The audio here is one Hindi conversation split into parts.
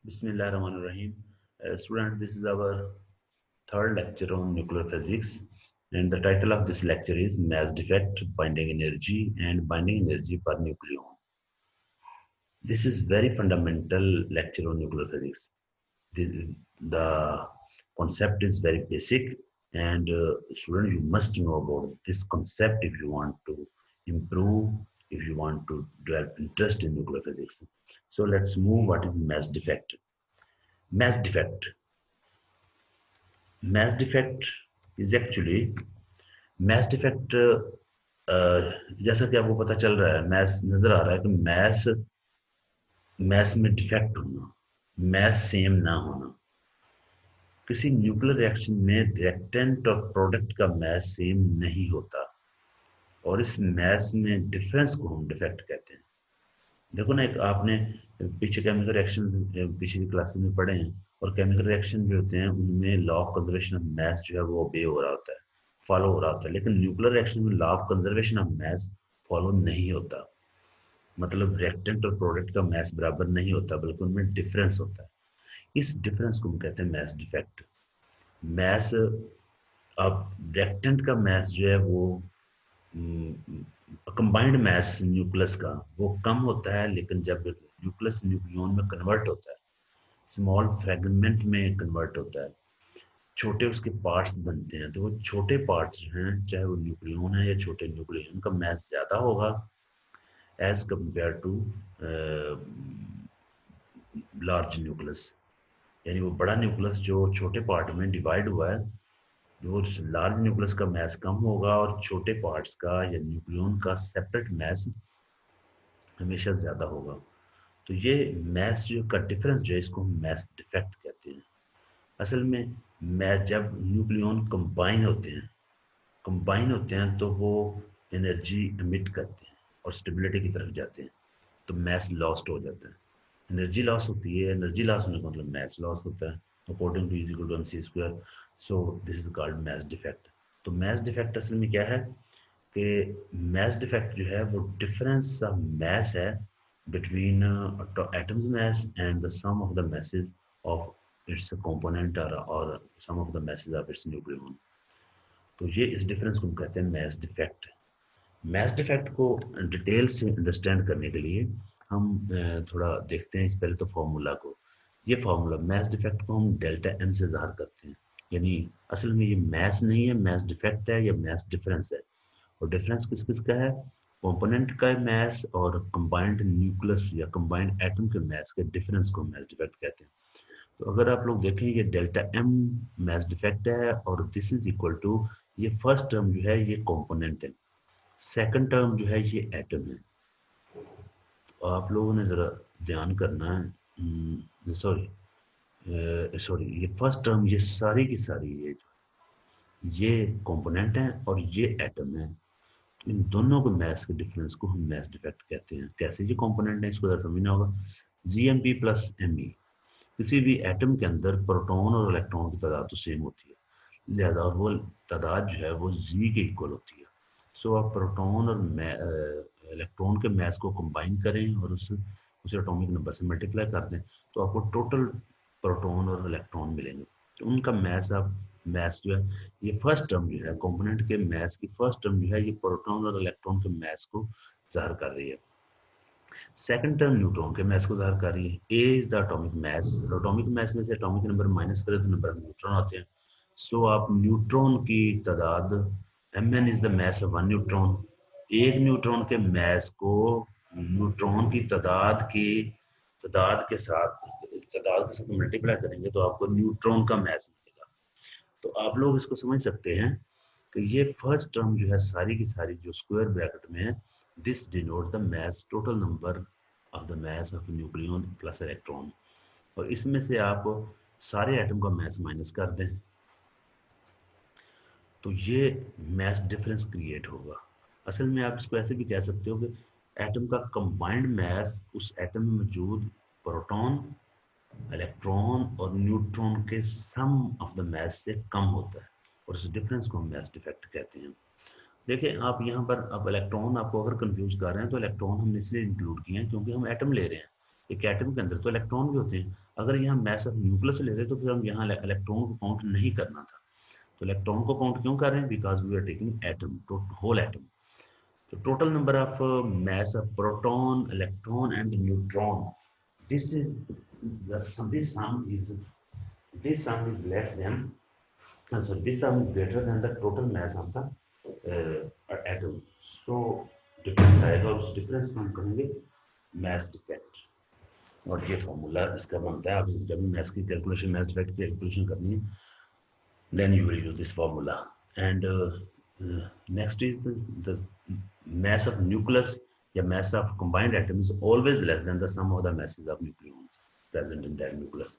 Bismillahirrahmanirrahim. Students, this is our third lecture on nuclear physics, and the title of this lecture is Mass Defect, Binding Energy, and Binding Energy per Nucleon. This is very fundamental lecture on nuclear physics. The concept is very basic, and students, you must know about this concept if you want to improve, if you want to develop interest in nuclear physics. So let's move. What is mass defect? Mass defect. Mass defect is actually mass defect. जैसा कि आपको पता चल रहा है, मैथ नजर आ रहा है कि मैथ में डिफेक्ट होना, मैथ सेम ना होना। किसी न्यूक्लियर रिएक्शन में रिएक्टेंट और प्रोडक्ट का मैथ सेम नहीं होता, और इस मैथ में डिफरेंस को हम डिफेक्ट कहते हैं। देखो ना, एक आपने पीछे केमिकल रिएक्शन पिछली क्लासेस में पढ़े हैं, और केमिकल रिएक्शन जो होते हैं उनमें law of conservation of mass जो है वो ओबे हो रहा होता है, फॉलो हो रहा होता है। लेकिन न्यूक्लियर रिएक्शन में law of conservation of mass follow नहीं होता। मतलब रिएक्टेंट और प्रोडक्ट का मास बराबर नहीं होता, बल्कि उनमें डिफरेंस होता है। इस डिफरेंस को हम कहते हैं मास डिफेक्ट। मास, अब रिएक्टेंट का मास जो है वो कंबाइंड मास न्यूक्लियस का वो कम होता है, लेकिन जब न्यूक्लियस न्यूक्लियन में कन्वर्ट होता है, स्मॉल फ्रेगमेंट में कन्वर्ट होता है, छोटे उसके पार्ट्स बनते हैं, तो वो छोटे पार्ट्स जो हैं, चाहे वो न्यूक्लियन है या छोटे न्यूक्लियन, का मास ज्यादा होगा as compared to large nucleus. यानी वो बड़ा न्यूक्लियस जो छोटे पार्ट में डिवाइड हुआ है, जो लार्ज न्यूक्लियस का मास कम होगा, और छोटे पार्ट्स का या न्यूक्लियन का सेपरेट मास हमेशा ज्यादा होगा। तो ये मास जो का डिफरेंस जो है, इसको हम मास डिफेक्ट कहते हैं। असल में मैं जब न्यूक्लियन कंबाइन होते हैं तो वो एनर्जी एमिट करते हैं और स्टेबिलिटी की तरफ जाते हैं, तो मास लॉस्ट हो जाता है। एनर्जी लॉस होती है, एनर्जी लॉस होने का मतलब मास लॉस होता है, according to is equal to mc square. So this is called mass defect. तो मास डिफेक्ट असल में क्या है कि मास डिफेक्ट जो है वो डिफरेंस ऑफ मास है between atoms mass and the sum of the masses of its component, or sum of the masses of its nucleon। तो ये इस डिफरेंस को हम कहते हैं मास डिफेक्ट। मास डिफेक्ट को डिटेल से अंडरस्टैंड करने के लिए हम थोड़ा देखते हैं इस पहले तो फॉर्मूला को। ये फॉर्मूला मास डिफेक्ट को हम डेल्टा एम से ज़ाहिर करते हैं। यानी असल में ये मास नहीं है, मास डिफेक्ट है या मास डिफरेंस है। और डिफरेंस किस किस का है? कंपोनेंट का मास और कंबाइंड न्यूक्लियस या कंबाइंड एटम के मास के डिफरेंस को मास डिफेक्ट कहते हैं। तो अगर आप लोग देखें, ये डेल्टा एम मास डिफेक्ट है, और दिस इज इक्वल टू, ये फर्स्ट टर्म जो है ये कंपोनेंट है, सेकंड टर्म जो है ये एटम है। तो आप लोगों ने जरा ध्यान करना है, सॉरी ये फर्स्ट टर्म, ये सारी की सारी ये कंपोनेंट है और ये एटम है। तो इन दोनों के मास के डिफरेंस को हम मास डिफेक्ट कहते हैं। कैसे ये कंपोनेंट है, इसको जरा समझना होगा। जीएमपी प्लस एमई, किसी भी एटम के अंदर प्रोटॉन और इलेक्ट्रॉन की तादाद तो सेम होती है, लिहाजा वो तादाद जो है वो जी के इक्वल होती है। सो आप प्रोटॉन और इलेक्ट्रॉन के मास को कंबाइन करें और उसे एटॉमिक नंबर से मल्टीप्लाई कर दें, तो आपको टोटल प्रोटॉन और इलेक्ट्रॉन मिलेंगे। तो उनका मास जो है, ये फर्स्ट टर्म जो है कंपोनेंट के मास की फर्स्ट टर्म जो है, ये प्रोटॉन और इलेक्ट्रॉन के मास को ज़ाहिर कर रही है। सेकंड टर्म न्यूट्रॉन के मास को ज़ाहिर कर रही है। A is the atomic mass, atomic mass में से एटॉमिक नंबर माइनस करें तो नंबर ऑफ न्यूट्रॉन आते हैं। सो आप न्यूट्रॉन की तादाद, mn is the mass of one neutron. एक न्यूट्रॉन के मास को न्यूट्रॉन की तादाद के साथ मल्टीप्लाई करेंगे तो आपको न्यूट्रॉन का मास मिलेगा। तो आप लोग इसको समझ सकते हैं कि ये फर्स्ट टर्म जो है सारी की सारी जो स्क्वायर ब्रैकेट में है, this denote the mass, total number of the mass of nucleon plus electron. और इसमें से आप सारे एटम का मास माइनस कर दें तो ये मास डिफरेंस क्रिएट होगा। असल में आप इसको ऐसे भी कह सकते हो कि एटम का कंबाइंड मास उस एटम में मौजूद प्रोटॉन, इलेक्ट्रॉन और न्यूट्रॉन के सम ऑफ द मास से कम होता है, और इस डिफरेंस को हम मास डिफेक्ट कहते हैं। देखिए आप यहाँ पर, अब इलेक्ट्रॉन आपको अगर कंफ्यूज कर रहे हैं, तो इलेक्ट्रॉन हमने इसलिए इंक्लूड किए हैं क्योंकि हम एटम ले रहे हैं। एक एटम के अंदर तो इलेक्ट्रॉन भी होते हैं, अगर यहाँ मैस ऑफ न्यूक्लियस ले रहे तो फिर हम यहाँ इलेक्ट्रॉन को काउंट नहीं करना था। तो इलेक्ट्रॉन को काउंट क्यों कर रहे हैं? Because we are taking atom, whole atom. तो total number of mass of proton, electron and neutron, this is this sum is less than, so this sum is greater than the total mass of the atom. So difference आएगा, उस डिफरेंस को हम कहेंगे mass defect। और ये फॉर्मूला इसका बनता है। अब जब mass की कैलकुलेशन, mass defect की कैलकुलेशन करनी है, then you will use this formula। And next is the mass of nucleus या mass of combined atom is always less than the sum of the masses of nucleons present in that nucleus।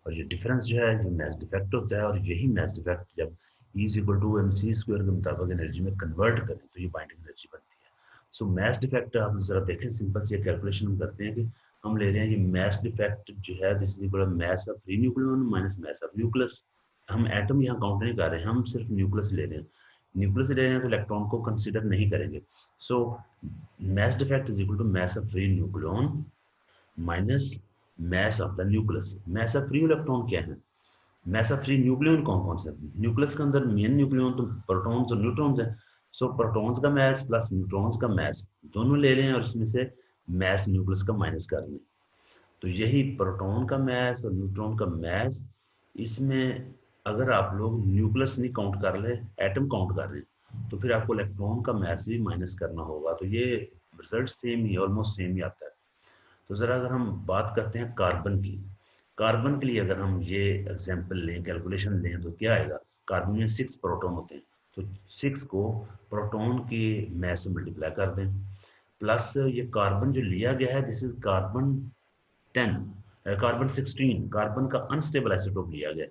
और ये डिफरेंस जो है ये mass defect होता है, और यही mass defect जब E is equal to mc square के मुताबिक एनर्जी में कन्वर्ट करें तो ये बाइंडिंग एनर्जी बनती है। सो mass defect आप जरा देखें, सिंपल सी कैलकुलेशन हम करते हैं कि हम ले रहे हैं ये mass defect जो है this is equal to mass of free nucleon minus mass of nucleus। हम एटम यहाँ काउंट नहीं कर रहे हैं, हम सिर्फ न्यूक्लियस ले रहे हैं। न्यूक्लियस ले रहे हैं तो इलेक्ट्रॉन को कंसीडर नहीं करेंगे। So mass defect is equal to mass of free nucleon minus mass of the nucleus। mass of free electron क्या है? mass of free nucleon कौन कौन से? न्यूक्लियस के अंदर मेन न्यूक्लियन तो प्रोटॉन्स और न्यूट्रॉन्स हैं। सो प्रोटॉन्स का mass प्लस न्यूट्रॉन्स का mass दोनों ले रहे हैं, और इसमें से mass न्यूक्लियस का माइनस कर रहे हैं। तो यही प्रोटॉन का mass और न्यूट्रॉन का mass, इसमें अगर आप लोग न्यूक्लियस नहीं काउंट कर ले, एटम काउंट कर रहे हैं, तो फिर आपको इलेक्ट्रॉन का mass भी माइनस करना होगा। तो ये रिजल्ट सेम ही, ऑलमोस्ट सेम ही आता है। तो ज़रा अगर हम बात करते हैं कार्बन की, कार्बन के लिए अगर हम ये एग्जांपल लें, कैलकुलेशन लें, तो क्या आएगा? कार्बन में 6 प्रोटॉन होते हैं, तो 6 को प्रोटॉन की mass से मल्टीप्लाई कर दें, प्लस ये कार्बन जो लिया गया है this is carbon 10, carbon 16, carbon का अनस्टेबल आइसोटोप लिया गया।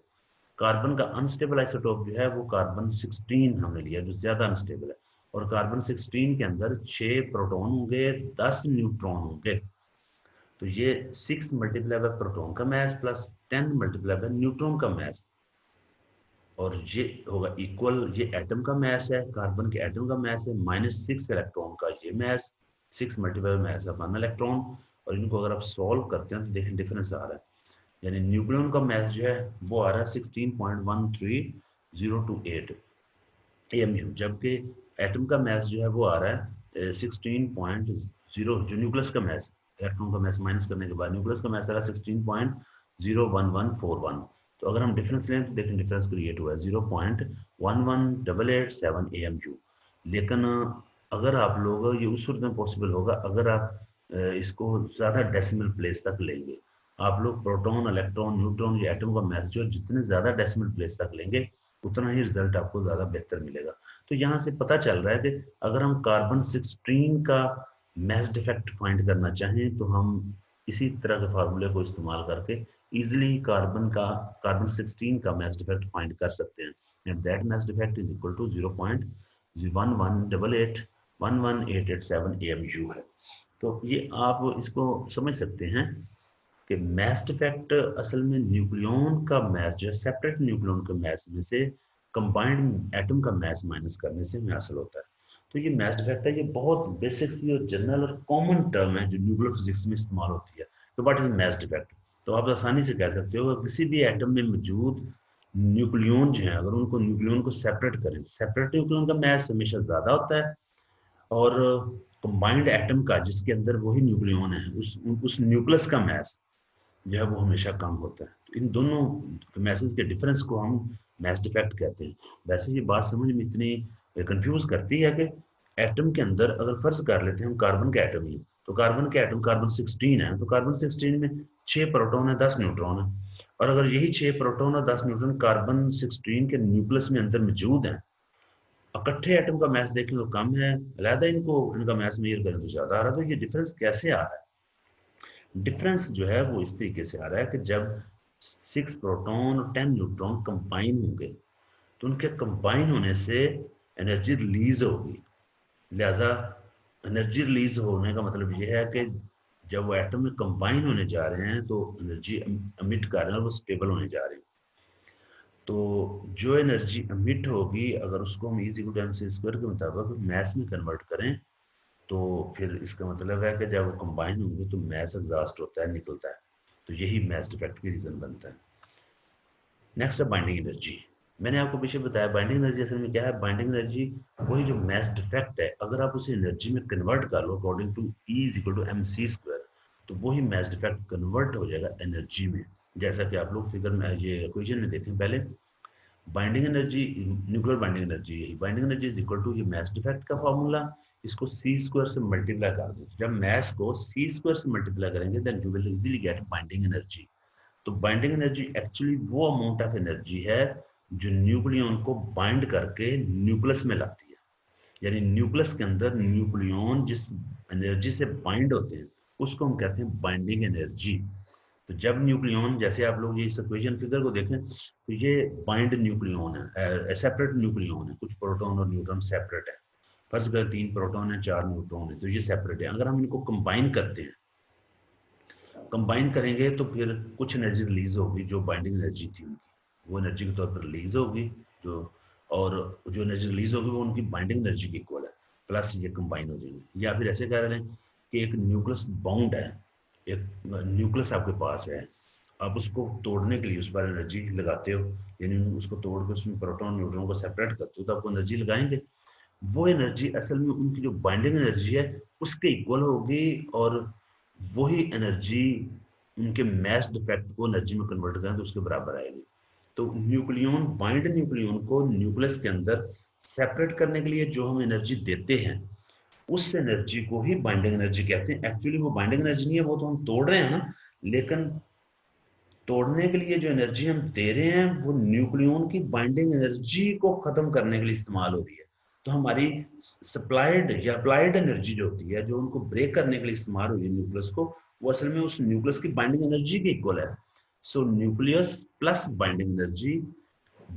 कार्बन का अनस्टेबल आइसोटोप जो है वो कार्बन 16 हमने लिया, जो ज्यादा अनस्टेबल है। और कार्बन 16 के अंदर 6 प्रोटॉन होंगे, 10 न्यूट्रॉन होंगे। तो ये 6 मल्टीप्लाई बाय प्रोटॉन का mass plus 10 multiply by neutron का mass, और ये होगा इक्वल, ये एटम का mass है, कार्बन के एटम का mass है, माइनस 6 इलेक्ट्रॉन का ये mass, 6 multiply by mass of one electron. और इनको अगर आप सॉल्व करते हैं तो देखें डिफरेंस आ रहा है, यानी न्यूक्लियन का mass जो है वो आ रहा है 16.13028 AMU, जबकि एटम का mass जो है वो आ रहा है 16.0, जो न्यूक्लियस का mass, इलेक्ट्रॉन का mass माइनस करने के बाद न्यूक्लियस का mass आ रहा है 16.01141। तो अगर हम डिफरेंस लें तो देखें डिफरेंस क्रिएट हुआ है 0.11887 AMU। लेकिन अगर आप लोग, ये उस सूरत में पॉसिबल होगा अगर आप इसको ज़्यादा डेसिमल प्लेस तक लेंगे। आप लोग प्रोटॉन, इलेक्ट्रॉन, न्यूट्रॉन, ये एटम का mass जो जितने ज़्यादा डेसिमल प्लेस तक लेंगे उतना ही रिजल्ट आपको ज़्यादा बेहतर मिलेगा। तो यहाँ से पता चल रहा है कि अगर हम कार्बन 16 का mass डिफेक्ट फाइंड करना चाहें तो हम इसी तरह के फार्मूले को इस्तेमाल करके इजिली कार्बन 16 का mass डिफेक्ट फाइंड कर सकते हैं। And that mass defect is equal to 0.11887 AMU है। तो ये आप इसको समझ सकते हैं कि mass डिफेक्ट असल में न्यूक्लियन का mass जो है, सेपरेट न्यूक्लियन के mass में से कंबाइंड एटम का mass माइनस करने से हासिल होता है। तो ये mass डिफेक्ट है, ये बहुत बेसिक सी और जनरल और कॉमन टर्म है जो न्यूक्लियर फिजिक्स में इस्तेमाल होती है। तो व्हाट इज mass डिफेक्ट? तो आप आसानी से कह सकते हो किसी भी एटम में मौजूद न्यूक्लियन जो है, अगर उनको न्यूक्लियन को सेपरेट करें, सेपरेट न्यूक्लियन का mass हमेशा ज्यादा होता है, और कंबाइंड एटम का जिसके अंदर वही न्यूक्लियन है उस न्यूक्लियस का mass जो है वो हमेशा कम होता है। तो इन दोनों मैसेज के डिफरेंस को हम mass डिफेक्ट कहते हैं। वैसे ये बात समझ में इतनी कंफ्यूज करती है कि एटम के अंदर अगर फर्ज कर लेते हैं हम कार्बन के एटम ही, तो कार्बन के एटम कार्बन 16 है, तो कार्बन 16 में 6 प्रोटॉन है, 10 न्यूट्रॉन है। और अगर यही 6 प्रोटॉन और 10 न्यूट्रॉन कार्बन 16 के न्यूक्लियस में अंदर मौजूद हैं, इकट्ठे एटम का mass देखें तो कम है, अलहदा इनका mass मेजर करें तो ज्यादा आ रहा है। तो ये डिफरेंस कैसे आ रहा है? डिफरेंस जो है वो इस तरीके से आ रहा है कि जब 6 प्रोटॉन और 10 न्यूट्रॉन कंबाइन होंगे तो उनके कंबाइन होने से एनर्जी रिलीज होगी। लिहाजा एनर्जी रिलीज होने का मतलब ये है कि जब वो एटम में कंबाइन होने जा रहे हैं तो एनर्जी अमिट कर रहे हैं और वो स्टेबल होने जा रहे हैं। तो जो एनर्जी अमिट होगी अगर उसको हम E = mc² के मुताबिक मैस में कन्वर्ट करें तो फिर इसका मतलब है कि जब वो कंबाइन होंगे तो मैस एग्जॉस्ट होता है, निकलता है, तो यही मैस डिफेक्ट की रीजन बनता है। नेक्स्ट है बाइंडिंग एनर्जी। मैंने आपको पीछे बताया बाइंडिंग एनर्जी असल में क्या है। बाइंडिंग एनर्जी वही जो मैस डिफेक्ट है, अगर आप उसे एनर्जी में कन्वर्ट कर लो according to E is equal to M C square, तो वही मैस डिफेक्ट कन्वर्ट हो जाएगा एनर्जी में। जैसा कि आप लोग फिगर में ये इक्वेशन में देखें पहले, binding energy, nuclear binding energy, यही binding energy is equal to ये मैस डिफेक्ट का फॉर्मूला, इसको सी स्क्वायर से मल्टीप्लाई कर दो। जब मैस को सी स्क्वायर से मल्टीप्लाई करेंगे then you will easily get binding energy. तो बाइंडिंग एनर्जी एक्चुअली वो अमाउंट ऑफ एनर्जी है जो न्यूक्लियन को बाइंड करके न्यूक्लियस में लाती है। यानी न्यूक्लियस के अंदर न्यूक्लियन जिस एनर्जी से बाइंड होते हैं उसको हम कहते हैं बाइंडिंग एनर्जी। तो जब न्यूक्लियन, जैसे आप लोग ये इस इक्वेशन फिगर को देखें तो ये बाइंड न्यूक्लियन है, सेपरेट न्यूक्लियन है, कुछ प्रोटॉन और न्यूट्रॉन सेपरेट है। फर्स्ट अगर 3 प्रोटॉन है 4 न्यूट्रॉन है तो ये सेपरेट है। अगर हम इनको कंबाइन करते हैं, कंबाइन करेंगे तो फिर कुछ एनर्जी रिलीज होगी जो बाइंडिंग एनर्जी थी उनकी, वो एनर्जी के तौर पर रिलीज होगी जो, और जो एनर्जी रिलीज होगी वो उनकी बाइंडिंग एनर्जी की इक्वल है, प्लस ये कंबाइन हो जाएंगे। या फिर ऐसे कह रहे हैं कि एक न्यूक्लियस बाउंड है, एक न्यूक्लियस आपके पास है, आप उसको तोड़ने के लिए उस पर एनर्जी लगाते हो, यानी उसको तोड़ के उसमें प्रोटॉन न्यूट्रॉन को सेपरेट करते हो तो आपको एनर्जी लगाएंगे। वो एनर्जी असल में उनकी जो बाइंडिंग एनर्जी है उसके इक्वल होगी, और वही एनर्जी उनके मैस डिफेक्ट को एनर्जी में कन्वर्ट करें तो उसके बराबर आएगी। तो न्यूक्लियन बाइंड न्यूक्लियन को न्यूक्लियस के अंदर सेपरेट करने के लिए जो हम एनर्जी देते हैं उस एनर्जी को ही बाइंडिंग एनर्जी कहते हैं। एक्चुअली वो बाइंडिंग एनर्जी नहीं है, वो तो हम तोड़ रहे हैं ना, लेकिन तोड़ने के लिए जो एनर्जी हम दे रहे हैं वो न्यूक्लियन की बाइंडिंग एनर्जी को खत्म करने के लिए इस्तेमाल हो रही है। तो हमारी सप्लाइड या अप्लाइड एनर्जी जो होती है, जो उनको ब्रेक करने के लिए इस्तेमाल हुई है न्यूक्लियस को, वो असल में उस न्यूक्लियस की बाइंडिंग एनर्जी के इक्वल है। सो न्यूक्लियस प्लस बाइंडिंग एनर्जी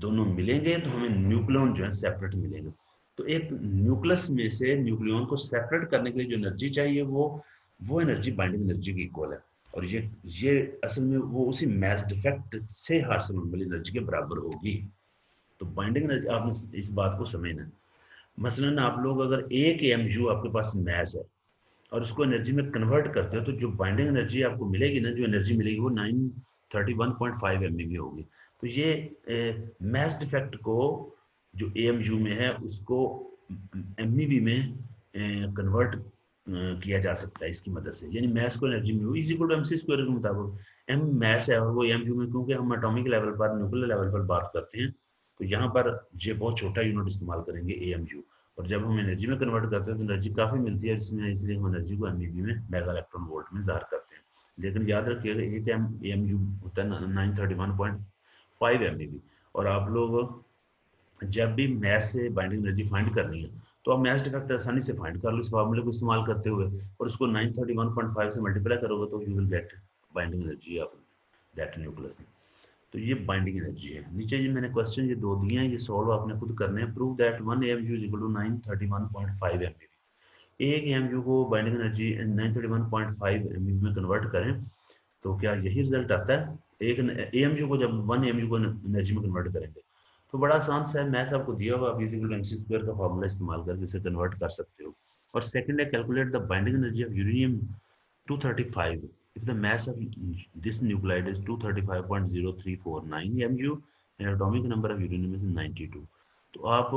दोनों मिलेंगे तो हमें न्यूक्लियन जो है सेपरेट मिलेंगे। तो एक न्यूक्लियस में से न्यूक्लियन को सेपरेट करने के लिए जो एनर्जी चाहिए वो एनर्जी बाइंडिंग एनर्जी की इक्वल है। और ये असल में वो उसी मैस डिफेक्ट से हासिल होने वाली एनर्जी के बराबर होगी। तो बाइंडिंग एनर्जी आपने इस बात को समझना है। मसलन आप लोग अगर एक एमयू आपके पास मैस है और उसको एनर्जी में कन्वर्ट करते हो तो जो बाइंडिंग एनर्जी आपको मिलेगी ना, जो एनर्जी मिलेगी वो 931.5 एमईवी होगी। तो ये मैस डिफेक्ट को जो एमयू में है उसको एमईवी में कन्वर्ट किया जा सकता है इसकी मदद से। यानी मैस को एनर्जी में is equal to m c square के मुताबिक एम मैस है और वो एमयू में, क्योंकि हम एटॉमिक लेवल पर न्यूक्लियर लेवल पर बात करते हैं तो यहाँ पर ये बहुत छोटा यूनिट इस्तेमाल करेंगे एमयू। और जब हम एनर्जी में कन्वर्ट करते हैं तो एनर्जी काफ़ी मिलती है, जिसमें इसलिए हम एनर्जी को एमईवी में मेगा इलेक्ट्रॉन वोल्ट में ज़ाहिर करते हैं। लेकिन याद रखिएगा एक एमयू होता है 931.5 एमईवी। और आप लोग जब भी मैस से बाइंडिंग एनर्जी फाइंड करनी है तो आप मैस डिफेक्ट आसानी से फाइंड कर लो इस फार्मूले को इस्तेमाल करते हुए, और उसको 931.5 से मल्टीप्लाई करोगे तो you will get binding energy of that nucleus. तो ये बाइंडिंग एनर्जी है। नीचे ये मैंने क्वेश्चन ये दो दिए हैं, ये सॉल्व आपने खुद करने हैं। Prove that 1 amu is equal to 931.5 MeV. एक एमयू को बाइंडिंग एनर्जी 931.5 एमईवी में कन्वर्ट करें तो क्या यही रिजल्ट आता है। एक एमयू को जब 1 एमयू को एनर्जी में कन्वर्ट करेंगे तो बड़ा आसान सा है, मैथ आपको दिया होगा, आप इक्वल टू एमसी स्क्वायर का फार्मूला इस्तेमाल करके इसे कन्वर्ट कर सकते हो। और सेकंड है calculate the binding energy of uranium 235 if the mass of this nuclide is 235.0349 mu and atomic number of uranium is 92। तो आप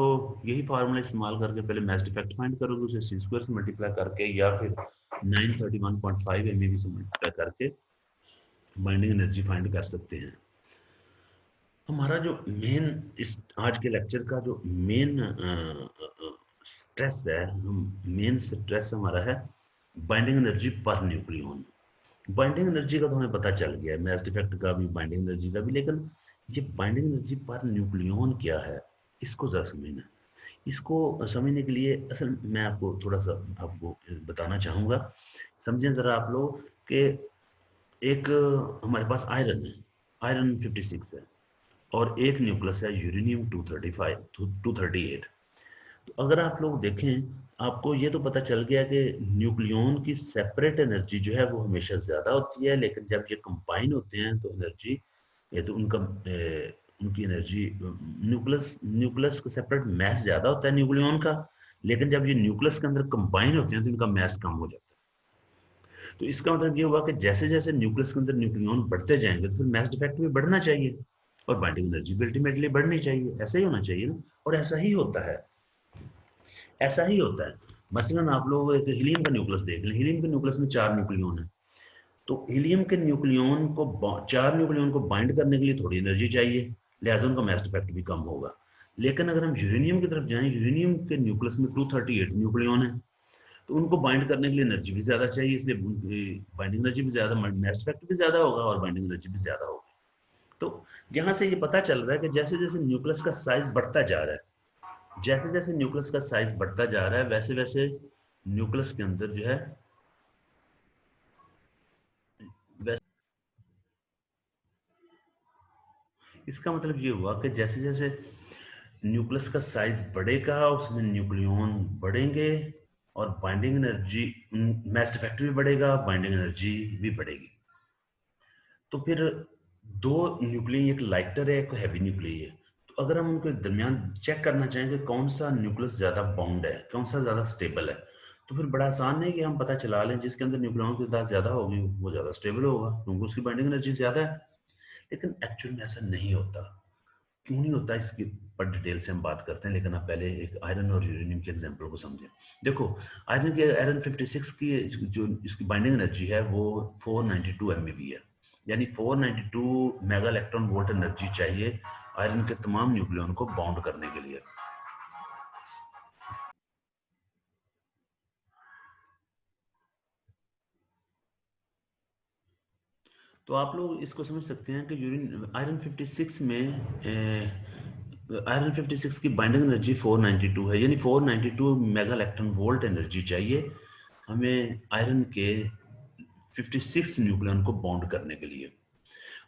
यही फार्मूला इस्तेमाल करके पहले मैस डिफेक्ट फाइंड करोगे, उसे सी स्क्वायर से मल्टीप्लाई करके या फिर 931.5 एमईवी से मल्टीप्लाई करके बाइंडिंग एनर्जी फाइंड कर सकते हैं। हमारा जो मेन इस आज के लेक्चर का जो मेन स्ट्रेस है, मेन स्ट्रेस हमारा है बाइंडिंग एनर्जी पर न्यूक्लियन। बाइंडिंग एनर्जी का तो हमें पता चल गया है, मैस डिफेक्ट का भी बाइंडिंग एनर्जी का भी, लेकिन ये बाइंडिंग एनर्जी पर न्यूक्लियन क्या है इसको जरा समझना। इसको समझने के लिए असल मैं आपको थोड़ा सा आपको बताना चाहूँगा। समझें ज़रा आप लोग कि एक हमारे पास आयरन है, आयरन 56 है, और एक न्यूक्लियस है यूरेनियम 238। तो अगर आप लोग देखें आपको ये तो पता चल गया कि न्यूक्लियन की सेपरेट एनर्जी जो है वो हमेशा ज़्यादा होती है, लेकिन जब ये कंबाइन होते हैं तो एनर्जी, ये तो उनकी एनर्जी न्यूक्लियस न्यूक्लियस का सेपरेट मैस ज़्यादा होता है न्यूक्लियन का, लेकिन जब ये न्यूक्लियस के अंदर कंबाइन होते हैं तो इनका मैस कम हो जाता है। तो इसका मतलब ये हुआ कि जैसे जैसे न्यूक्लियस के अंदर न्यूक्लियन बढ़ते जाएंगे तो फिर मैस डिफेक्ट भी बढ़ना चाहिए और बाइंडिंग एनर्जी भी अल्टीमेटली बढ़नी चाहिए, ऐसा ही होना चाहिए ना। और ऐसा ही होता है, ऐसा ही होता है। मसलन आप लोग एक हीलियम का न्यूक्लियस देख लें, हीलियम के न्यूक्लियस में 4 न्यूक्लियन है। तो हीलियम के न्यूक्लियन को 4 न्यूक्लियन को बाइंड करने के लिए थोड़ी एनर्जी चाहिए, लिहाजा उनका मास इफेक्ट भी कम होगा। लेकिन अगर हम यूरेनियम की तरफ जाएं, यूरेनियम के न्यूक्लियस में 238 न्यूक्लियन है, तो उनको बाइंड करने के लिए एनर्जी भी ज्यादा चाहिए, इसलिए बाइंडिंग एनर्जी भी ज्यादा, मास इफेक्ट भी ज्यादा होगा और बाइंडिंग एनर्जी भी ज्यादा होगी। तो यहाँ से ये पता चल रहा है कि जैसे जैसे न्यूक्लियस का साइज बढ़ता जा रहा है, जैसे जैसे न्यूक्लियस का साइज बढ़ता जा रहा है, वैसे वैसे न्यूक्लियस के अंदर जो है, इसका मतलब ये हुआ कि जैसे जैसे न्यूक्लियस का साइज बढ़ेगा उसमें न्यूक्लियन बढ़ेंगे और बाइंडिंग एनर्जी, मास इफेक्ट भी बढ़ेगा, बाइंडिंग एनर्जी भी बढ़ेगी। तो फिर दो न्यूक्लियन, एक लाइटर है एक हैवी न्यूक्लियस है। तो अगर हम उनके दरमियान चेक करना चाहेंगे कौन सा न्यूक्लियस ज्यादा बाउंड है, कौन सा ज्यादा स्टेबल है, तो फिर बड़ा आसान है कि हम पता चला लें जिसके अंदर न्यूक्लियन की तादाद ज्यादा होगी वो ज्यादा स्टेबल होगा क्योंकि उसकी बाइंडिंग एनर्जी ज्यादा है। लेकिन एक्चुअल में ऐसा नहीं होता। क्यों नहीं होता इसकी पर डिटेल से हम बात करते हैं, लेकिन आप पहले एक आयरन और यूरेनियम के एग्जांपल को समझें। देखो, आयरन 56 की जो इसकी बाइंडिंग एनर्जी है वो 492 MeV है, यानी 492 मेगा इलेक्ट्रॉन वोल्ट एनर्जी चाहिए आयरन के तमाम न्यूक्लियन को बाउंड करने के लिए। तो आप लोग इसको समझ सकते हैं कि यूरिन आयरन 56 में आयरन 56 की बाइंडिंग एनर्जी 492 है, यानी 492 मेगा इलेक्ट्रॉन वोल्ट एनर्जी चाहिए हमें आयरन के 56 न्यूक्लियन को बॉन्ड करने के लिए।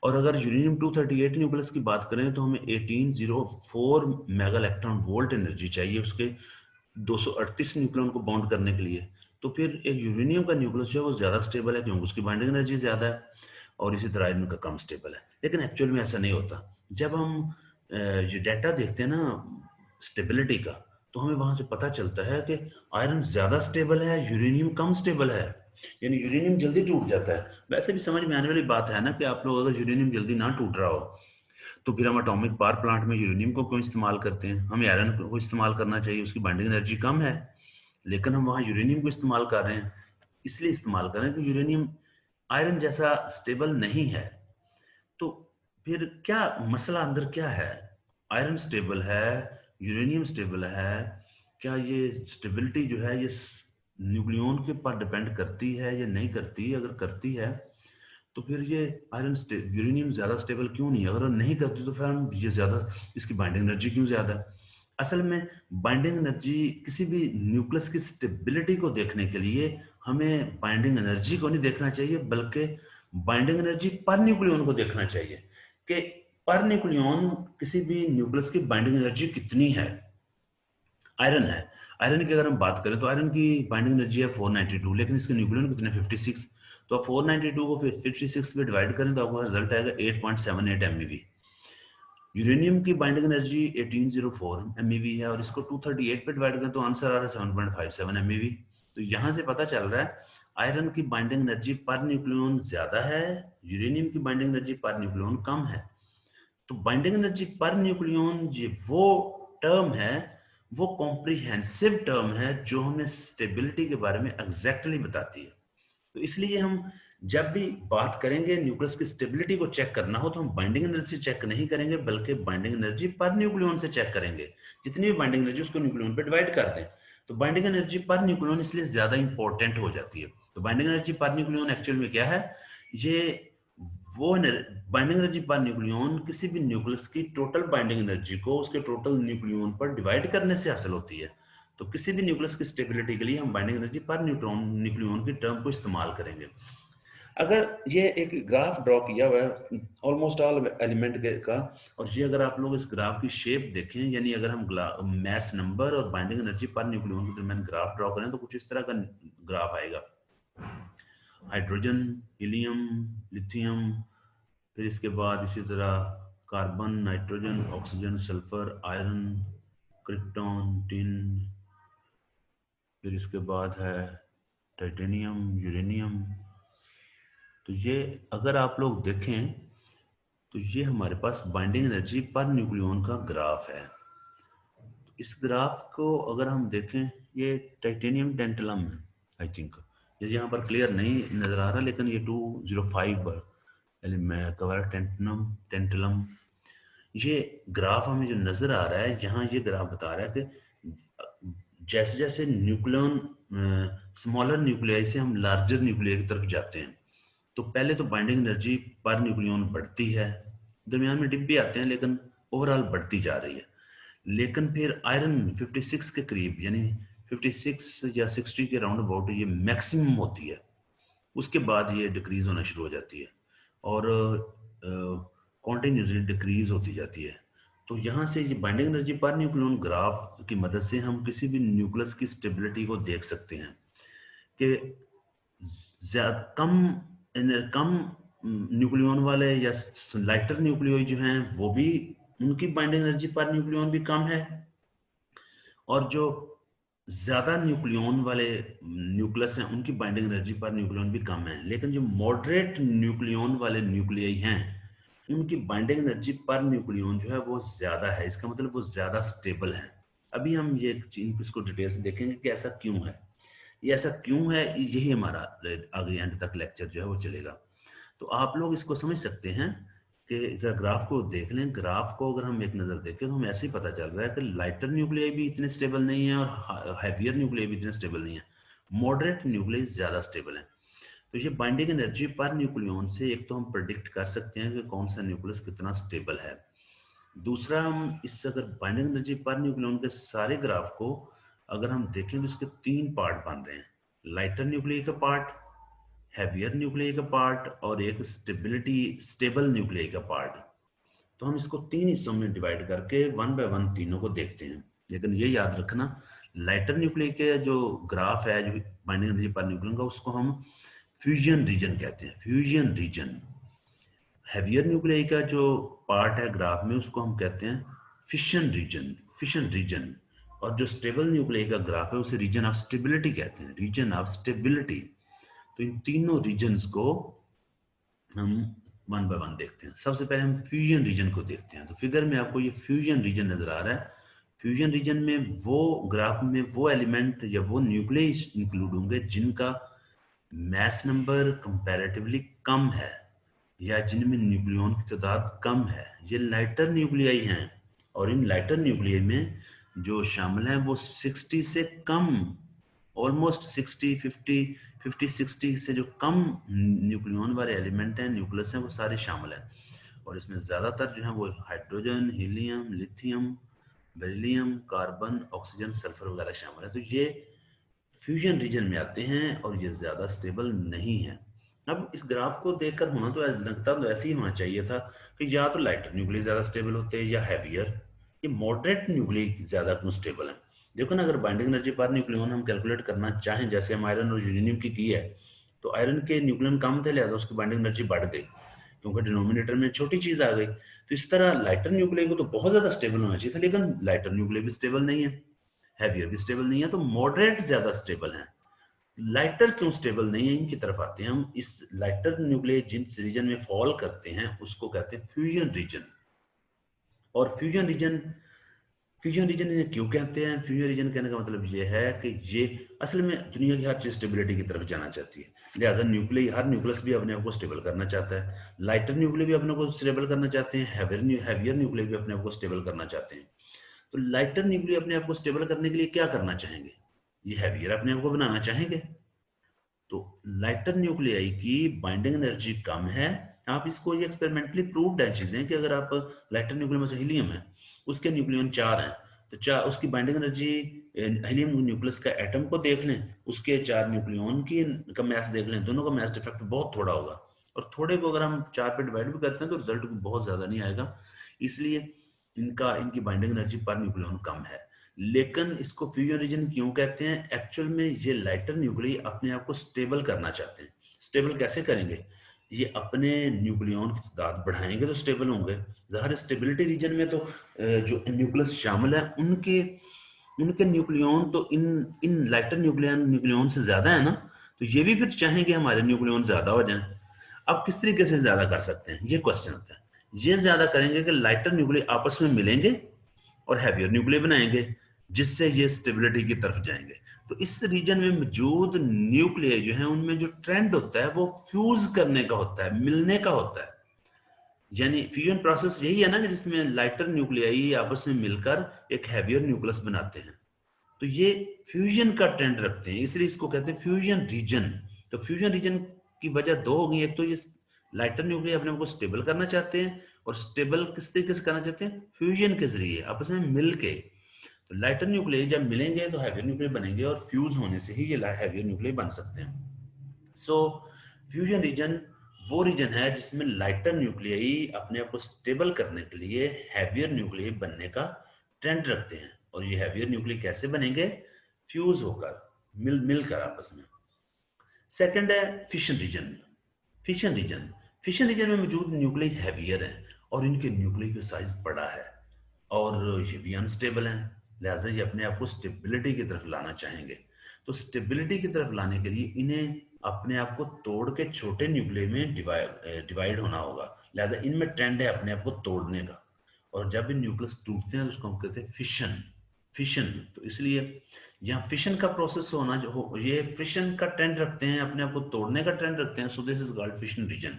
और अगर यूरेनियम 238 न्यूक्लियस की बात करें तो हमें 1804 मेगा इलेक्ट्रॉन वोल्ट एनर्जी चाहिए उसके 238 न्यूक्लियन को बॉन्ड करने के लिए। तो फिर एक यूरेनियम का न्यूक्लियस जो है वो ज्यादा स्टेबल है क्योंकि उसकी बाइंडिंग एनर्जी ज्यादा है, और इसी तरह आयरन का कम स्टेबल है। लेकिन एक्चुअल में ऐसा नहीं होता। जब हम ये डाटा देखते हैं ना स्टेबिलिटी का, तो हमें वहां से पता चलता है कि आयरन ज्यादा स्टेबल है, यूरेनियम कम स्टेबल है, यानी यूरेनियम जल्दी टूट जाता है। वैसे भी समझ में आने वाली बात है ना कि आप लोग अगर यूरेनियम जल्दी ना टूट रहा हो तो फिर हम एटॉमिक पावर प्लांट में यूरेनियम को क्यों इस्तेमाल करते हैं? हमें आयरन को इस्तेमाल करना चाहिए, उसकी बाइंडिंग एनर्जी कम है, लेकिन हम वहां यूरेनियम को इस्तेमाल कर रहे हैं। इसलिए इस्तेमाल कर रहे हैं कि यूरेनियम आयरन जैसा स्टेबल नहीं है। तो फिर क्या मसला अंदर क्या है? आयरन स्टेबल है, यूरेनियम स्टेबल है, क्या ये स्टेबिलिटी जो है ये न्यूक्लियन के पर डिपेंड करती है या नहीं करती? अगर करती है तो फिर ये यूरेनियम ज्यादा स्टेबल क्यों नहीं है? अगर नहीं करती तो फिर हम ये ज्यादा, इसकी बाइंडिंग एनर्जी क्यों ज्यादा है? असल में बाइंडिंग एनर्जी, किसी भी न्यूक्लियस की स्टेबिलिटी को देखने के लिए हमें बाइंडिंग एनर्जी को नहीं देखना चाहिए बल्कि बाइंडिंग एनर्जी पर न्यूक्लियन को देखना चाहिए कि पर न्यूक्लियन किसी भी न्यूक्लियस की बाइंडिंग एनर्जी कितनी है। आयरन है, आयरन की अगर हम बात करें तो आयरन की बाइंडिंग एनर्जी है 492, लेकिन इसके न्यूक्लियन कितने 56। तो आप 492 को 56 पे डिवाइड करें तो आपको रिजल्ट आएगा 8.78 MeV। यूरेनियम की बाइंडिंग एनर्जी 1804 MeV है और इसको 238 पे डिवाइड करें तो आंसर आ रहा है 7.57 MeV। तो यहां से पता चल रहा है आयरन की बाइंडिंग एनर्जी पर न्यूक्लियन ज्यादा है, यूरेनियम की बाइंडिंग एनर्जी पर न्यूक्लियन कम है। तो बाइंडिंग एनर्जी पर न्यूक्लियन ये वो टर्म है, वो कॉम्प्रिहेंसिव टर्म है जो हमें स्टेबिलिटी के बारे में एग्जैक्टली बताती है। तो इसलिए हम जब भी बात करेंगे न्यूक्लियस की स्टेबिलिटी को चेक करना हो तो हम बाइंडिंग एनर्जी चेक नहीं करेंगे बल्कि बाइंडिंग एनर्जी पर न्यूक्लियन से चेक करेंगे। जितनी भी बाइंडिंग एनर्जी उसको न्यूक्लियन पे डिवाइड कर दें। तो बाइंडिंग एनर्जी पर न्यूक्लियन इसलिए ज्यादा इंपॉर्टेंट हो जाती है। तो बाइंडिंग एनर्जी पर न्यूक्लियन एक्चुअल में क्या है? ये वो बाइंडिंग एनर्जी पर न्यूक्लियन किसी भी न्यूक्लियस की टोटल बाइंडिंग एनर्जी को उसके टोटल न्यूक्लियन पर डिवाइड करने से हासिल होती है। तो किसी भी न्यूक्लियस की स्टेबिलिटी के लिए हम बाइंडिंग एनर्जी पर न्यूट्रॉन न्यूक्लियन की टर्म को इस्तेमाल करेंगे। अगर ये एक ग्राफ ड्रॉ किया हुआ है ऑलमोस्ट ऑल एलिमेंट का, और ये अगर आप लोग इस ग्राफ की शेप देखें, यानी अगर हम मैस नंबर और बाइंडिंग एनर्जी पर न्यूक्लियन के दरमियान ग्राफ ड्रॉ करें तो कुछ इस तरह का ग्राफ आएगा। हाइड्रोजन, हीलियम, लिथियम, फिर इसके बाद इसी तरह carbon, nitrogen, oxygen, sulphur, iron, krypton, tin, फिर इसके बाद है टाइटेनियम, यूरेनियम। तो ये अगर आप लोग देखें तो ये हमारे पास बाइंडिंग एनर्जी पर न्यूक्लियन का ग्राफ है। इस ग्राफ को अगर हम देखें, ये टाइटेनियम टेंटलम है आई थिंक, ये यहाँ पर क्लियर नहीं नजर आ रहा, लेकिन ये 205 एलिमेंट कवर टेंटनम टेंटलम। ये ग्राफ हमें जो नजर आ रहा है यहाँ, ये ग्राफ बता रहा है कि जैसे जैसे न्यूक्लियन स्मॉलर न्यूक्लियाई से हम लार्जर न्यूक्लियाई की तरफ जाते हैं, तो पहले तो बाइंडिंग एनर्जी पर न्यूक्लियन बढ़ती है, दरमियान में डिप भी आते हैं, लेकिन ओवरऑल बढ़ती जा रही है। लेकिन फिर आयरन 56 के करीब, यानी 56 या 60 के राउंड अबाउट ये मैक्सिमम होती है, उसके बाद ये डिक्रीज होना शुरू हो जाती है और कॉन्टिन्यूसली डिक्रीज होती जाती है। तो यहाँ से ये बाइंडिंग एनर्जी पर न्यूक्लियन ग्राफ की मदद से हम किसी भी न्यूक्लियस की स्टेबिलिटी को देख सकते हैं कि ज्यादा कम न्यूक्लियन वाले या लाइटर न्यूक्लियोइड जो हैं वो भी, उनकी बाइंडिंग एनर्जी पर न्यूक्लियन भी कम है, और जो ज्यादा न्यूक्लियन वाले न्यूक्लियस हैं उनकी बाइंडिंग एनर्जी पर न्यूक्लियन भी कम है। लेकिन जो मॉडरेट न्यूक्लियन वाले न्यूक्लियाई हैं उनकी बाइंडिंग एनर्जी पर न्यूक्लियन जो है वो ज्यादा है। इसका मतलब वो ज्यादा स्टेबल है। अभी हम ये इसको डिटेल से देखेंगे कि ऐसा क्यों है, ये ऐसा क्यों है, यही हमारा आगे एंड तक लेक्चर जो है वो चलेगा। तो आप लोग इसको समझ सकते हैं कि जरा ग्राफ को देख लें। ग्राफ को अगर हम एक नज़र देखें तो हमें ऐसे ही पता चल रहा है कि लाइटर न्यूक्लियाई भी इतने स्टेबल नहीं है और हैवियर न्यूक्लियाई भी इतने स्टेबल नहीं है, मॉडरेट न्यूक्लियाई ज़्यादा स्टेबल है। तो ये बाइंडिंग एनर्जी पर न्यूक्लियन से एक तो हम प्रेडिक्ट कर सकते हैं कि कौन सा न्यूक्लियस कितना स्टेबल है। दूसरा, हम इससे अगर बाइंडिंग एनर्जी पर न्यूक्लियन के सारे ग्राफ को अगर हम देखें तो इसके 3 पार्ट बन रहे हैं, लाइटर न्यूक्लियाई का पार्ट, हैवियर न्यूक्लियाई का पार्ट और एक स्टेबल न्यूक्लियाई का पार्ट। तो हम इसको 3 हिस्सों में डिवाइड करके 1 बाय 1 तीनों को देखते हैं। लेकिन ये याद रखना, लाइटर न्यूक्लियाई के जो ग्राफ है जो बाइंडिंग एनर्जी पर न्यूक्लियन का, उसको हम फ्यूजन रीजन कहते हैं, फ्यूजन रीजन। हैवियर न्यूक्लियाई का जो पार्ट है ग्राफ में उसको हम कहते हैं फिशन रीजन, फिशन रीजन। और जो स्टेबल न्यूक्लियाई का ग्राफ है उसे रीजन ऑफ स्टेबिलिटी कहते हैं, रीजन ऑफ स्टेबिलिटी। तो इन तीनों रीजन्स को हम 1 बाय 1 देखते हैं। सबसे पहले हम फ्यूजन रीजन को देखते हैं। तो फिगर में आपको ये फ्यूजन रीजन नजर आ रहा है। फ्यूजन रीजन में वो ग्राफ में वो एलिमेंट या वो न्यूक्लियाई इंक्लूड होंगे जिनका मैस नंबर कंपैरेटिवली कम है या जिनमें न्यूक्लियन की तादाद कम है। ये लाइटर न्यूक्लियाई हैं, और इन लाइटर न्यूक्लियाई में जो शामिल हैं वो 60 से कम, ऑलमोस्ट 60, 50, 60 से जो कम न्यूक्लियन वाले एलिमेंट हैं, न्यूक्लियस हैं, वो सारे शामिल हैं। और इसमें ज़्यादातर जो है वो hydrogen, helium, lithium, beryllium, carbon, oxygen, sulphur वगैरह शामिल है। तो ये फ्यूजन रीजन में आते हैं और ये ज़्यादा स्टेबल नहीं है। अब इस ग्राफ को देखकर होना तो लगता तो ऐसे ही होना चाहिए था कि या तो लाइटर न्यूक्लियाई ज़्यादा स्टेबल होते हैं या हैवियर, ये मॉडरेट न्यूक्लियाई ज़्यादा क्यों स्टेबल है। देखो ना, अगर बाइंडिंग एनर्जी पर न्यूक्लियन हम कैलकुलेट करना चाहें, जैसे हम आयरन और यूरेनियम की है, तो आयरन के न्यूक्लियन कम थे, लिहाजा उसकी बाइंडिंग एनर्जी बढ़ गई क्योंकि डिनोमिनेटर में छोटी चीज आ गई। तो इस तरह लाइटर न्यूक्लियाई को तो बहुत ज्यादा स्टेबल होना चाहिए था, लेकिन लाइटर न्यूक्लियाई भी स्टेबल नहीं है, हैवियर भी स्टेबल नहीं है, तो मॉडरेट ज्यादा स्टेबल है। लाइटर क्यों स्टेबल नहीं है, इनकी तरफ आते हैं हम। इस लाइटर न्यूक्लियाई जिस रीजन में फॉल करते हैं उसको कहते हैं फ्यूजन रीजन। और फ्यूजन रीजन इन्हें क्यों कहते हैं, फ्यूजन रीजन कहने का मतलब ये है कि ये असल में दुनिया की हर चीज स्टेबिलिटी की तरफ जाना चाहती है, लिहाजा न्यूक्लियाई, हर न्यूक्लियस भी अपने आप को स्टेबल करना चाहता है। लाइटर न्यूक्लियाई भी अपने को स्टेबल करना चाहते हैं, हैवियर न्यूक्लियाई भी अपने आप को स्टेबल करना चाहते हैं। तो लाइटर न्यूक्लियाई अपने आप को स्टेबल करने के लिए क्या करना चाहेंगे, ये हैवियर अपने आप को बनाना चाहेंगे। तो लाइटर न्यूक्लियाई की बाइंडिंग एनर्जी कम है। आप इसको, ये एक्सपेरिमेंटली प्रूव्ड है चीजें कि अगर आप लाइटर न्यूक्लियम में से हीलियम है, उसके न्यूक्लियन 4 हैं, तो 4 उसकी बाइंडिंग एनर्जी, हीलियम न्यूक्लियस का एटम को देख लें, उसके 4 न्यूक्लियन की का मैस देख लें, दोनों का मैस डिफेक्ट बहुत थोड़ा होगा। और थोड़े को अगर हम 4 पे डिवाइड भी करते हैं तो रिजल्ट बहुत ज्यादा नहीं आएगा। इसलिए इनकी बाइंडिंग एनर्जी पर न्यूक्लियन कम है। लेकिन इसको फ्यूजन रीजन क्यों कहते हैं, एक्चुअल में ये लाइटर न्यूक्लियाई अपने आप को स्टेबल करना चाहते हैं। स्टेबल कैसे करेंगे, ये अपने न्यूक्लियन की तादाद बढ़ाएंगे तो स्टेबल होंगे। ज़ाहिर स्टेबिलिटी रीजन में तो जो न्यूक्लियस शामिल है उनके उनके न्यूक्लियन तो इन इन लाइटर न्यूक्लियन से ज्यादा है ना, तो ये भी फिर चाहेंगे हमारे न्यूक्लियन ज्यादा हो जाएं। अब किस तरीके से ज्यादा कर सकते हैं, ये क्वेश्चन होता है। ये ज्यादा करेंगे कि लाइटर न्यूक्लियर आपस में मिलेंगे और हैवियर न्यूक्लियर बनाएंगे, जिससे ये स्टेबिलिटी की तरफ जाएंगे। तो इस रीजन में मौजूद न्यूक्लियर जो है उनमें जो ट्रेंड होता है वो फ्यूज करने का होता है, मिलने का होता है। यानी फ्यूजन प्रोसेस यही है ना कि जिसमें लाइटर न्यूक्लियाई आपस में मिलकर एक हैवियर न्यूक्लियस बनाते हैं। तो ये फ्यूजन का ट्रेंड रखते हैं, इसलिए इसको कहते हैं फ्यूजन रीजन। तो फ्यूजन रीजन की वजह दो हो गई, एक तो ये लाइटर न्यूक्लियर अपने आप को स्टेबल करना चाहते हैं, और स्टेबल किस तरीके से करना चाहते हैं, फ्यूजन के जरिए आपस में मिलके। तो लाइटर न्यूक्लियर जब मिलेंगे तो हैवियर न्यूक्लियर बनेंगे, और फ्यूज होने से ही ये हैवियर न्यूक्लियर बन सकते हैं। सो फ्यूजन रीजन वो रीजन है जिसमें लाइटर न्यूक्लियाई अपने आप को स्टेबल करने के लिए हैवियर न्यूक्लियर बनने का ट्रेंड रखते हैं। और ये हैवियर न्यूक्लियर कैसे बनेंगे, फ्यूज होकर, मिलकर आपस में। सेकंड है fission region. Fission region, fission region में मौजूद न्यूक्लियर हैवियर हैं और इनके न्यूक्लियर का साइज बड़ा है, और ये भी अनस्टेबल हैं, लिहाजा ये अपने आप को स्टेबिलिटी की तरफ लाना चाहेंगे। तो स्टेबिलिटी की तरफ लाने के लिए इन्हें अपने आप को तोड़ के छोटे न्यूक्लियर में डिवाइड होना होगा, लिहाजा इनमें ट्रेंड है अपने आप को तोड़ने का। और जब ये न्यूक्लियस टूटते हैं तो उसको हम कहते हैं फिशन। फिशन, तो इसलिए यहाँ फिशन का प्रोसेस होना जो हो, ये फिशन का ट्रेंड रखते हैं, अपने आप को तोड़ने का ट्रेंड रखते हैं। So this is called fission region.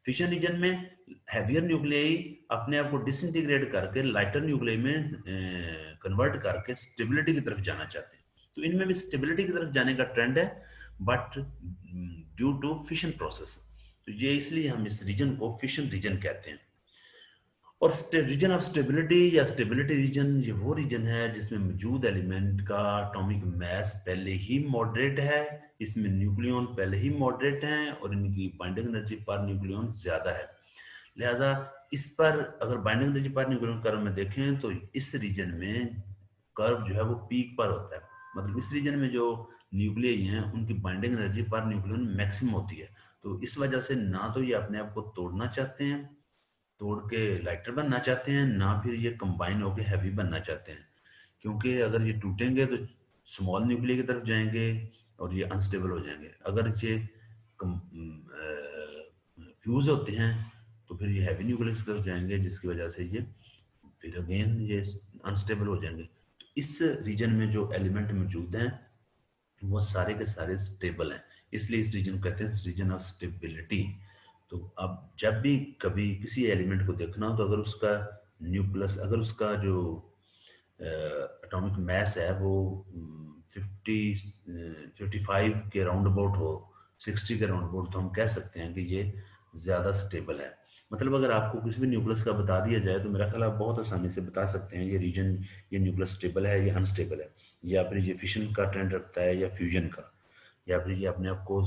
Fission region में हैवियर न्यूक्लियाई अपने आप को डिसइंटीग्रेट करके लाइटर न्यूक्लियाई में कन्वर्ट करके स्टेबिलिटी की तरफ जाना चाहते हैं। तो इनमें भी स्टेबिलिटी की तरफ जाने का ट्रेंड है, but due to fission process. तो ये इसलिए हम इस रीजन को फिशन रीजन कहते हैं। और रीजन ऑफ स्टेबिलिटी या स्टेबिलिटी रीजन, ये वो रीजन है जिसमें मौजूद एलिमेंट का एटॉमिक मास पहले ही मॉडरेट है, इसमें न्यूक्लियन पहले ही मॉडरेट हैं, और इनकी बाइंडिंग एनर्जी पर न्यूक्लियन ज्यादा है। लिहाजा इस पर अगर बाइंडिंग एनर्जी पर न्यूक्लियन कर्व में देखें तो इस रीजन में कर्व जो है वो पीक पर होता है। मतलब इस रीजन में जो न्यूक्लियाई हैं उनकी बाइंडिंग एनर्जी पर न्यूक्लियन मैक्सिमम होती है। तो इस वजह से ना तो ये अपने आप को तोड़ना चाहते हैं, तोड़ के लाइटर बनना चाहते हैं, ना फिर ये कंबाइन होकर हैवी बनना चाहते हैं। क्योंकि अगर ये टूटेंगे तो स्मॉल न्यूक्लियर की तरफ जाएंगे और ये अनस्टेबल हो जाएंगे। अगर ये फ्यूज होते हैं तो फिर ये हैवी न्यूक्लियर की तरफ जाएंगे, जिसकी वजह से ये फिर अगेन ये अनस्टेबल हो जाएंगे। तो इस रीजन में जो एलिमेंट मौजूद हैं वो सारे के सारे स्टेबल हैं, इसलिए इस रीजन को कहते हैं रीजन ऑफ स्टेबिलिटी। तो अब जब भी कभी किसी एलिमेंट को देखना हो तो अगर उसका न्यूक्लियस, अगर उसका जो एटॉमिक मास है वो 55 के राउंड अबाउट हो, 60 के राउंड अबाउट, तो हम कह सकते हैं कि ये ज़्यादा स्टेबल है। मतलब अगर आपको किसी भी न्यूक्लियस का बता दिया जाए तो मेरा ख्याल आप बहुत आसानी से बता सकते हैं ये रीजन, ये न्यूक्लियस स्टेबल है, ये अनस्टेबल है, या फिर ये फिशन का ट्रेंड रखता है या फ्यूजन का, या फिर ये अपने आप को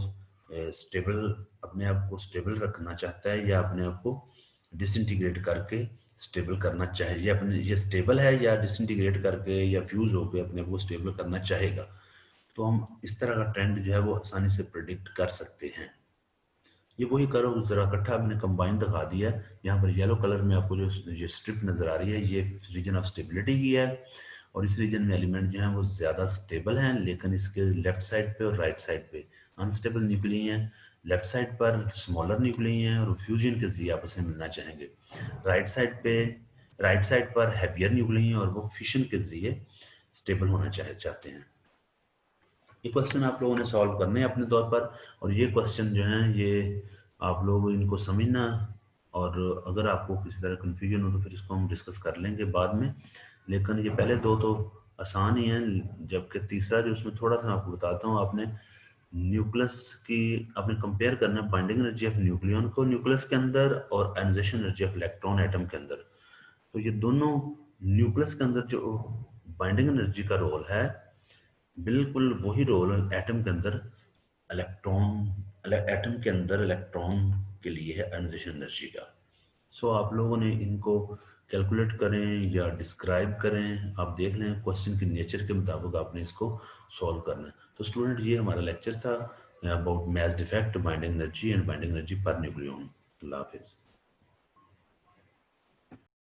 स्टेबल, अपने आप को स्टेबल रखना चाहता है, या अपने आप को डिसइंटीग्रेट करके स्टेबल करना चाहिए। अपने ये स्टेबल है या डिसइंटीग्रेट करके या फ्यूज होकर अपने आप को स्टेबल करना चाहेगा। तो हम इस तरह का ट्रेंड जो है वो आसानी से प्रिडिक्ट कर सकते हैं। ये वही करो जरा इकट्ठा हमने कंबाइन दिखा दिया है। यहाँ पर येलो कलर में आपको जो ये स्ट्रिप नजर आ रही है ये रीजन ऑफ स्टेबिलिटी की है, और इस रीजन में एलिमेंट जो है वो ज्यादा स्टेबल हैं, लेकिन इसके लेफ्ट साइड पे और राइट साइड पे अनस्टेबल न्यूक्लियाई हैं। लेफ्ट साइड पर स्मॉलर न्यूक्लियाई हैं और फ्यूजन के जरिए आपस में मिलना चाहेंगे। राइट साइड पर हैवियर न्यूक्लियाई हैं और वो फिशन के जरिए स्टेबल होना चाहते हैं। ये क्वेश्चन आप लोगों ने सॉल्व करने हैं अपने तौर पर, और ये क्वेश्चन जो है ये आप लोग इनको समझना, और अगर आपको किसी तरह कंफ्यूजन हो तो फिर इसको हम डिस्कस कर लेंगे बाद में। लेकिन ये पहले दो तो आसान ही हैं, जबकि तीसरा जो उसमें थोड़ा सा आपको बताता हूँ। आपने न्यूक्लियस की आपने कंपेयर करना है बाइंडिंग एनर्जी ऑफ न्यूक्लियन को न्यूक्लियस के अंदर और ionisation energy of electron atom के अंदर। तो ये दोनों न्यूक्लियस के अंदर जो बाइंडिंग एनर्जी का रोल है बिल्कुल वही रोल एटम के अंदर एटम के अंदर इलेक्ट्रॉन के लिए है आयनाइजेशन एनर्जी का। सो आप लोगों ने इनको कैलकुलेट करें या डिस्क्राइब करें, आप देख लें क्वेश्चन के नेचर के मुताबिक आपने इसको सॉल्व करना है। तो स्टूडेंट ये हमारा लेक्चर था about mass defect, binding energy and binding energy पर न्यूक्लियन। अल्लाह हाफिज़।